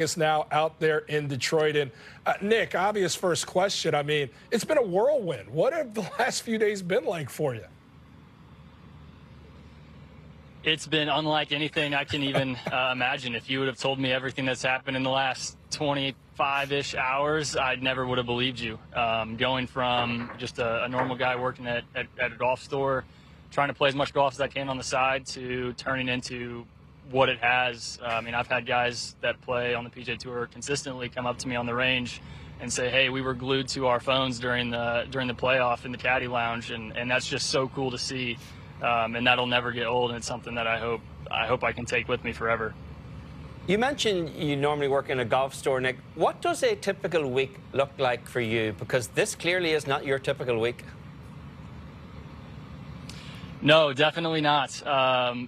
is now out there in Detroit. And Nick, obvious first question. I mean, it's been a whirlwind. What have the last few days been like for you? It's been unlike anything I can even imagine. If you would have told me everything that's happened in the last 25-ish hours, I never would have believed you. Going from just a normal guy working at a golf store, trying to play as much golf as I can on the side, to turning into what it has. I mean, I've had guys that play on the PGA Tour consistently come up to me on the range and say, "Hey, we were glued to our phones during the playoff in the caddy lounge," and that's just so cool to see. And that'll never get old, and it's something that I hope I can take with me forever. You mentioned you normally work in a golf store, Nick. What does a typical week look like for you? Because this clearly is not your typical week. No, definitely not.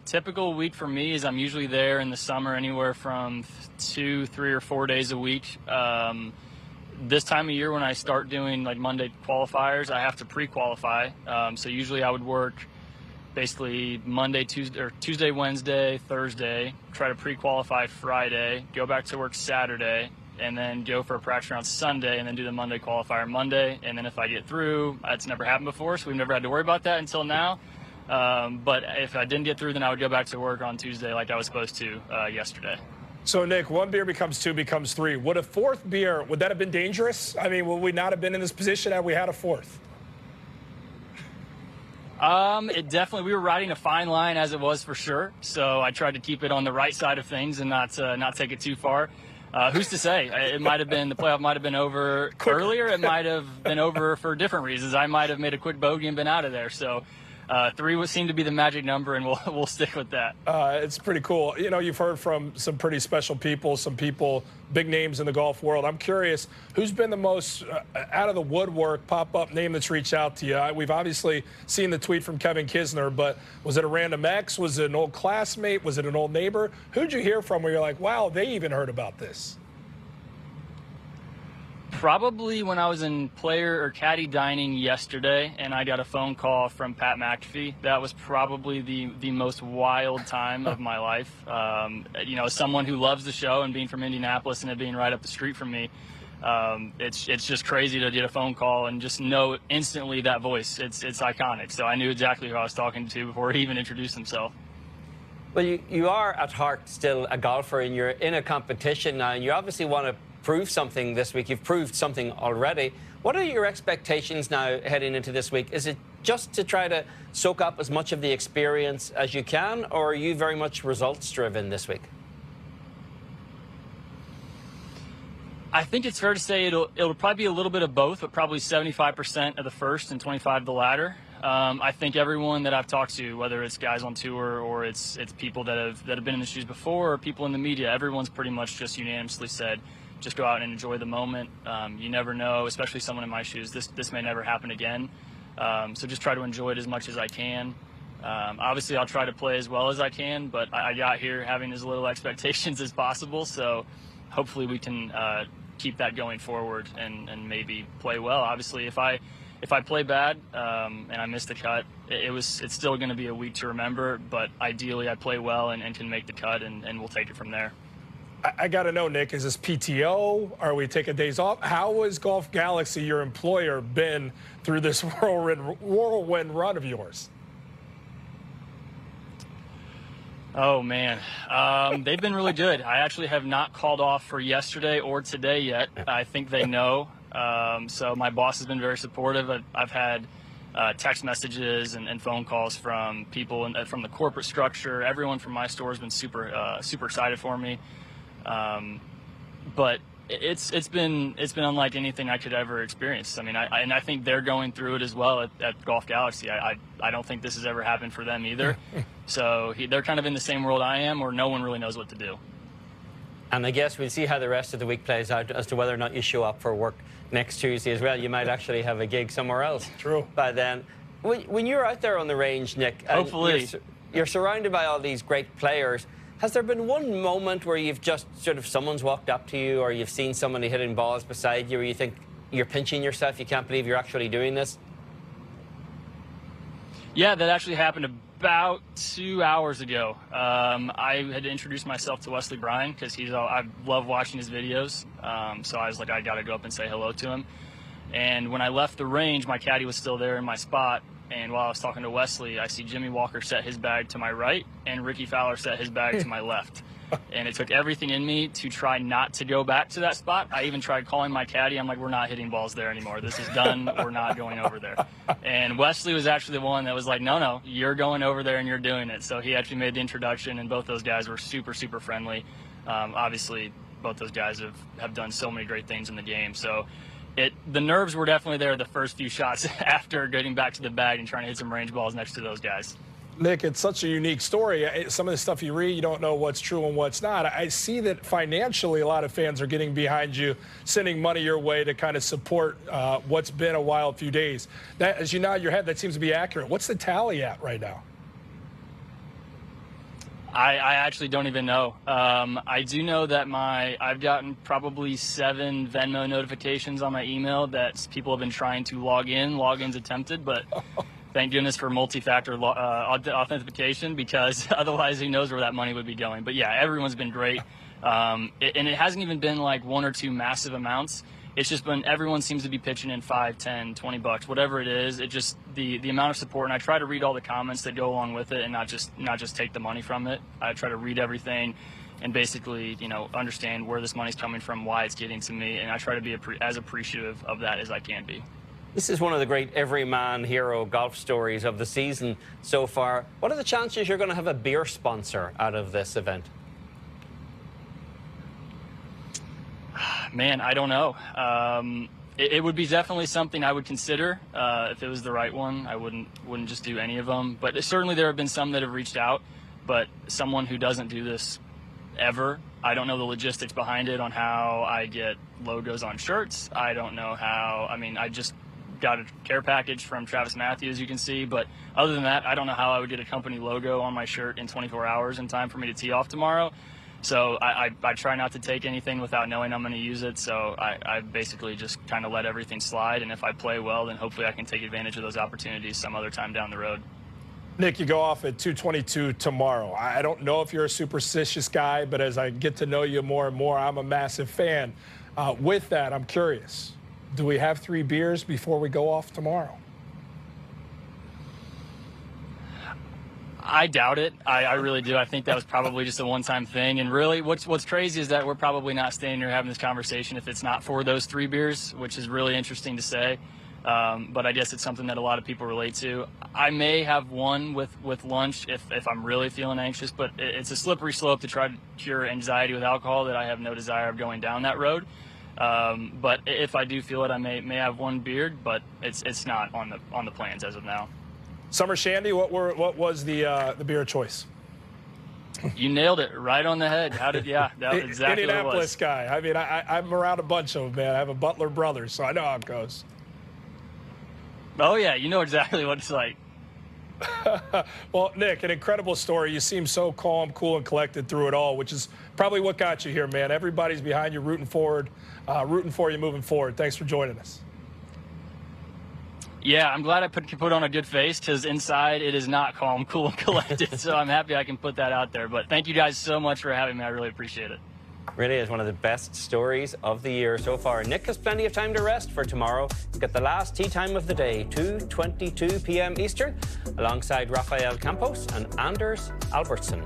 Typical week for me is I'm usually there in the summer anywhere from 2, 3, or 4 days a week. This time of year when I start doing like Monday qualifiers, I have to pre-qualify. So usually I would work basically Monday, Tuesday, Wednesday, Thursday, try to pre-qualify Friday, go back to work Saturday, and then go for a practice round Sunday, and then do the Monday qualifier Monday. And then if I get through, it's never happened before, so we've never had to worry about that until now. But if I didn't get through, then I would go back to work on Tuesday like I was supposed to yesterday. So, Nick, 1 beer becomes 2, becomes 3. Would a 4th beer, would that have been dangerous? I mean, would we not have been in this position had we had a 4th? It definitely, we were riding a fine line as it was for sure. So I tried to keep it on the right side of things and not take it too far. Who's to say? It might have been, the playoff might have been over earlier. It might have been over for different reasons. I might have made a quick bogey and been out of there. So 3 would seem to be the magic number, and we'll stick with that. It's pretty cool. You know, you've heard from some pretty special people, some people, big names in the golf world. I'm curious, who's been the most out of the woodwork pop-up name that's reached out to you? We've obviously seen the tweet from Kevin Kisner, but was it a random ex? Was it an old classmate? Was it an old neighbor? Who'd you hear from where you're like, wow, they even heard about this? Probably when I was in player or caddy dining yesterday and I got a phone call from Pat McAfee. That was probably the most wild time of my life. You know, as someone who loves the show and being from Indianapolis and it being right up the street from me, it's just crazy to get a phone call and just know instantly that voice. It's iconic. So I knew exactly who I was talking to before he even introduced himself. Well, you are at heart still a golfer, and you're in a competition now, and you obviously want to prove something this week. You've proved something already. What are your expectations now heading into this week? Is it just to try to soak up as much of the experience as you can, or are you very much results driven this week? I think it's fair to say it'll probably be a little bit of both, but probably 75% of the first and 25% the latter. I think everyone that I've talked to, whether it's guys on tour or it's people that have been in the shoes before or people in the media, everyone's pretty much just unanimously said, just go out and enjoy the moment. You never know, especially someone in my shoes, this may never happen again. So just try to enjoy it as much as I can. Obviously, I'll try to play as well as I can, but I got here having as little expectations as possible. So hopefully we can keep that going forward and maybe play well. Obviously, if I play bad and I miss the cut, it's still going to be a week to remember. But ideally, I play well and can make the cut, and we'll take it from there. I got to know, Nick, is this PTO? Are we taking days off? How has Golf Galaxy, your employer, been through this whirlwind run of yours? Oh, man. They've been really good. I actually have not called off for yesterday or today yet. I think they know. So my boss has been very supportive. I've had text messages and phone calls from people from the corporate structure. Everyone from my store has been super excited for me. But it's been unlike anything I could ever experience. I mean, I think they're going through it as well at Golf Galaxy. I don't think this has ever happened for them either. So they're kind of in the same world I am, where no one really knows what to do. And I guess we'll see how the rest of the week plays out as to whether or not you show up for work next Tuesday as well. You might actually have a gig somewhere else. True. By then. When you're out there on the range, Nick, hopefully you're surrounded by all these great players. Has there been one moment where you've just someone's walked up to you, or you've seen somebody hitting balls beside you, where you think you're pinching yourself, you can't believe you're actually doing this? Yeah, that actually happened about 2 hours ago. I had introduced myself to Wesley Bryan because I love watching his videos. So I was like, I got to go up and say hello to him. And when I left the range, my caddy was still there in my spot. And while I was talking to Wesley, I see Jimmy Walker set his bag to my right and Ricky Fowler set his bag to my left. And it took everything in me to try not to go back to that spot. I even tried calling my caddy. I'm like, we're not hitting balls there anymore. This is done. We're not going over there. And Wesley was actually the one that was like, no, you're going over there and you're doing it. So he actually made the introduction, and both those guys were super, super friendly. Obviously, both those guys have done so many great things in the game. So the nerves were definitely there the first few shots after getting back to the bag and trying to hit some range balls next to those guys. Nick, it's such a unique story. Some of the stuff you read, you don't know what's true and what's not. I see that financially a lot of fans are getting behind you, sending money your way to kind of support what's been a wild few days. That, as you nod your head, that seems to be accurate. What's the tally at right now? I actually don't even know. I do know that I've gotten probably 7 Venmo notifications on my email that people have been trying to log in. Logins attempted, but thank goodness for multi-factor authentication, because otherwise who knows where that money would be going. But yeah, everyone's been great. And it hasn't even been like 1 or 2 massive amounts. It's just been, everyone seems to be pitching in $5, $10, $20, whatever it is. It just, the amount of support, and I try to read all the comments that go along with it and not just take the money from it. I try to read everything and basically, understand where this money's coming from, why it's getting to me, and I try to be as appreciative of that as I can be. This is one of the great everyman hero golf stories of the season so far. What are the chances you're going to have a beer sponsor out of this event? Man, I don't know. It would be definitely something I would consider if it was the right one. I wouldn't just do any of them. But certainly there have been some that have reached out. But someone who doesn't do this ever, I don't know the logistics behind it on how I get logos on shirts. I don't know how. I mean, I just got a care package from Travis Matthews, you can see. But other than that, I don't know how I would get a company logo on my shirt in 24 hours in time for me to tee off tomorrow. So I try not to take anything without knowing I'm going to use it. So I basically just kind of let everything slide. And if I play well, then hopefully I can take advantage of those opportunities some other time down the road. Nick, you go off at 2:22 tomorrow. I don't know if you're a superstitious guy, but as I get to know you more and more, I'm a massive fan. With that, I'm curious, do we have 3 beers before we go off tomorrow? I doubt it. I really do. I think that was probably just a one-time thing. And really, what's crazy is that we're probably not standing here having this conversation if it's not for those 3 beers, which is really interesting to say. But I guess it's something that a lot of people relate to. I may have one with lunch if I'm really feeling anxious, but it's a slippery slope to try to cure anxiety with alcohol that I have no desire of going down that road. But if I do feel it, I may have 1 beer, but it's not on the plans as of now. Summer Shandy, what was the beer choice? You nailed it right on the head. That was exactly Indianapolis what it was. guy. I mean, I'm around a bunch of them, man. I have a Butler brother, so I know how it goes. Oh yeah, you know exactly what it's like. Well, Nick, an incredible story. You seem so calm, cool, and collected through it all, which is probably what got you here, man. Everybody's behind you, rooting for you moving forward. Thanks for joining us. Yeah, I'm glad I can put on a good face, because inside it is not calm, cool, and collected. So I'm happy I can put that out there. But thank you guys so much for having me. I really appreciate it. Really is one of the best stories of the year so far. Nick has plenty of time to rest for tomorrow. Get the last tee time of the day, 2:22 p.m. Eastern, alongside Rafael Campos and Anders Albertson.